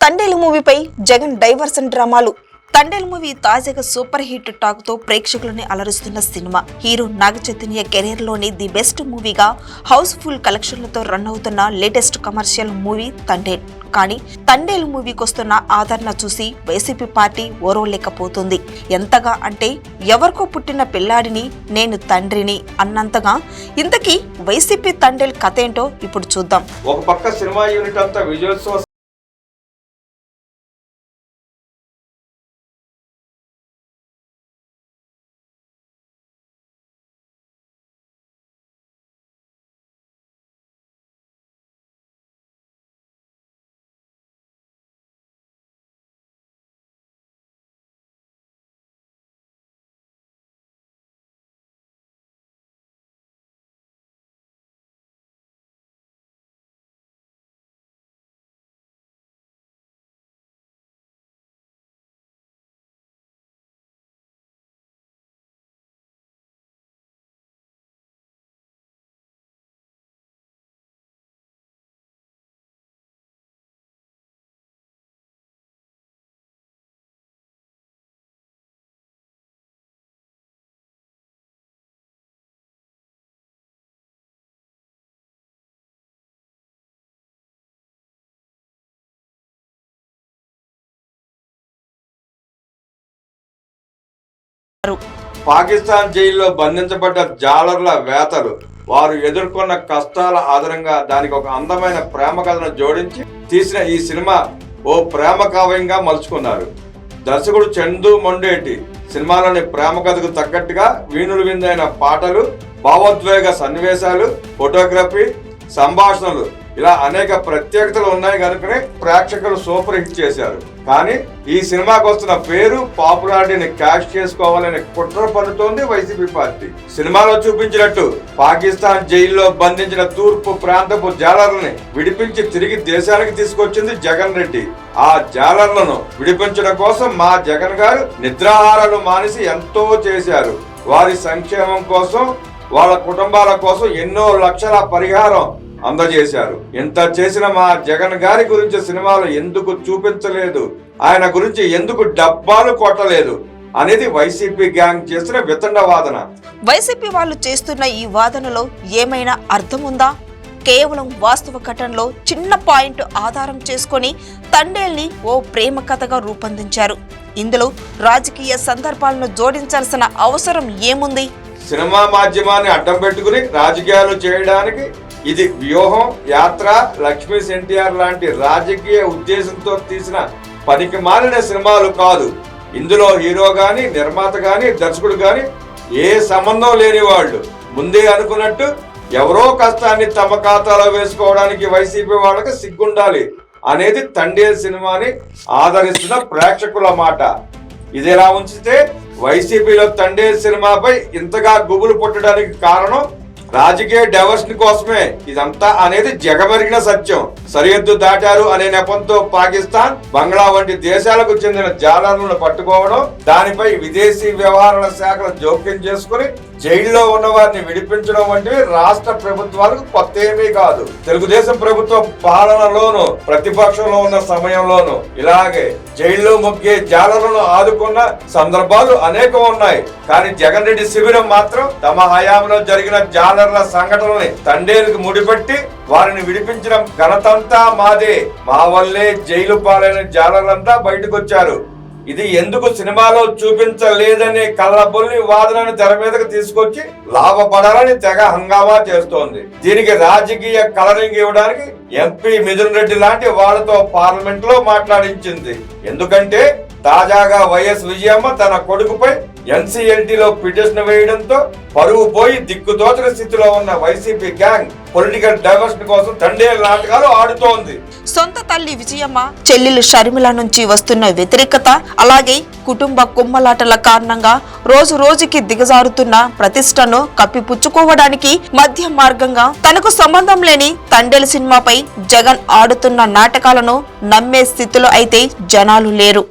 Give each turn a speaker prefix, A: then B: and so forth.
A: Thandel మూవీపై Jagan diversion డ్రామాలు. Thandel movie తాజాగా super hit talk తో ప్రేక్షకులని అలరిస్తున్న సినిమా. హీరో నాగ చైతన్య కెరీర్ లోని ది బెస్ట్ మూవీగా హౌస్ ఫుల్ కలెక్షన్లతో రన్ అవుతున్న లేటెస్ట్ కమర్షియల్ మూవీ తండేల్. కానీ తండేలు మూవీకి వస్తున్న ఆదరణ చూసి వైసీపీ పార్టీ ఓర్వలేకపోతుంది. ఎంతగా అంటే ఎవరికో పుట్టిన పిల్లాడిని నేను తండ్రిని అన్నంతగా. ఇంతకీ వైసీపీ తండేల్ కథ ఏంటో ఇప్పుడు చూద్దాం.
B: ఒక పక్క సినిమా యూనిట్ అంతా విజువల్స్ పాకిస్తాన్ జైల్లో బంధించబడ్డ జాలర్ల వేతలు వారు ఎదుర్కొన్న కష్టాల ఆధారంగా దానికి ఒక అందమైన ప్రేమ కథను జోడించి తీసిన ఈ సినిమా ఓ ప్రేమ కావ్యంగా మలుచుకున్నారు. దర్శకుడు చందు మొండేటి సినిమాలోని ప్రేమ కథకు తగ్గట్టుగా వీణులు విందైన పాటలు, భావోద్వేగ సన్నివేశాలు, ఫోటోగ్రఫీ, సంభాషణలు ఇలా అనేక ప్రత్యేకతలు ఉన్నాయి కనుకనే ప్రేక్షకులు సూపర్ హిట్ చేశారు. కానీ ఈ సినిమాకు వస్తున్న పేరు, పాపులారిటీని క్యాష్ చేసుకోవాలని కుట్ర పన్నుతోంది వైసీపీ పార్టీ. సినిమాలో చూపించినట్టు పాకిస్తాన్ జైల్లో బంధించిన తూర్పు ప్రాంతపు జాలర్లని విడిపించి తిరిగి దేశానికి తీసుకొచ్చింది జగన్ రెడ్డి. ఆ జాలర్లను విడిపించడం కోసం మా జగన్ గారు నిద్రాహారాలు మానేసి ఎంతో చేశారు. వారి సంక్షేమం కోసం, వాళ్ళ కుటుంబాల కోసం ఎన్నో లక్షల పరిహారం అందజేశారు. ఇంత చేసిన మా జగన్ గారి గురించి సినిమాలు ఎందుకు చూపించలేదు, ఆయన గురించి ఎందుకు డబ్బాలు కొట్టలేదు అనేది వైసీపీ గ్యాంగ్ చేస్తున్న వితండ వాదన.
A: వైసీపీ వాళ్ళు చేస్తున్న ఈ వాదనలో ఏమైనా అర్థం ఉందా? కేవలం వాస్తవ ఘటనలో చిన్న పాయింట్ ఆధారం చేసుకొని తండేల్ని ఓ ప్రేమ కథగా రూపొందించారు. ఇందులో రాజకీయ సందర్భాలను జోడించాల్సిన అవసరం ఏముంది?
B: సినిమా మాధ్యమాన్ని అడ్డం పెట్టుకుని రాజకీయాలు చేయడానికి ఇది వ్యూహం, యాత్ర, లక్ష్మీ ఎన్టీఆర్ లాంటి రాజకీయ ఉద్దేశంతో తీసిన పనికి మాలిన సినిమాలు కాదు. ఇందులో హీరో గాని, నిర్మాత గాని, దర్శకుడు గాని ఏ సంబంధం లేని వాళ్ళు ముందే అనుకున్నట్టు ఎవరో కష్టాన్ని తమ ఖాతాలో వేసుకోవడానికి వైసీపీ వాళ్ళకి సిగ్గుండాలి అనేది తండేల్ సినిమాని ఆదరిస్తున్న ప్రేక్షకుల మాట. ఇదిలా ఉంచితే వైసీపీలో తండేల్ సినిమాపై ఇంతగా గుబులు పుట్టడానికి కారణం రాజకీయ డైవర్షన్ కోసమే ఇదంతా అనేది జగమెరిగిన సత్యం. సరిహద్దు దాటారు అనే నెపంతో పాకిస్తాన్, బంగ్లా వంటి దేశాలకు చెందిన జాలర్లను పట్టుకోవడం, దానిపై విదేశీ వ్యవహారాల శాఖలు జోక్యం చేసుకుని జైల్లో ఉన్న వారిని విడిపించడం వంటివి రాష్ట్ర ప్రభుత్వాలకు కొత్త ఏమీ కాదు. తెలుగుదేశం ప్రభుత్వ పాలనలోను, ప్రతిపక్షంలో ఉన్న సమయంలోను ఇలాగే జైల్లో మొగ్గే జాలర్లను ఆదుకున్న సందర్భాలు అనేకం ఉన్నాయి. కానీ జగన్ రెడ్డి శిబిరం మాత్రం తమ హయాంలో జరిగిన జాలర్ల సంఘటనల్ని తండేలుకు ముడిపెట్టి వారిని విడిపించిన ఘనతంతా మాదే, మా వల్లే జైలు పాలైన జాలర్లంతా బయటకు వచ్చారు. ఇది ఎందుకు సినిమాలో చూపించలేదనే కళ్ళబొల్లి వాదనను తెర మీదకి తీసుకొచ్చి లాభపడాలని తెగ హంగామా చేస్తోంది. దీనికి రాజకీయ కలరింగ్ ఇవ్వడానికి ఎంపీ మిథున్ రెడ్డి లాంటి వాళ్ళతో పార్లమెంట్ లో మాట్లాడించింది. ఎందుకంటే తాజాగా వైఎస్ విజయమ్మ తన కొడుకుపై ఎన్సీఎల్టీలో పిటిషన్ వేయడంతో పరువు పోయి దిక్కుతోచని స్థితిలో ఉన్న వైసీపీ గ్యాంగ్ పొలిటికల్ డైవర్షన్ కోసం తండేల్ నాటకాలు ఆడుతోంది.
A: సొంత తల్లి విజయమ్మ, చెల్లెలు షర్మిల నుంచి వస్తున్న వ్యతిరేకత, అలాగే కుటుంబ కుమ్మలాటల కారణంగా రోజు రోజుకి దిగజారుతున్న ప్రతిష్టను కప్పిపుచ్చుకోవడానికి మధ్య మార్గంగా తనకు సంబంధం లేని తండేల్ సినిమాపై జగన్ ఆడుతున్న నాటకాలను నమ్మే స్థితిలో అయితే జనాలు లేరు.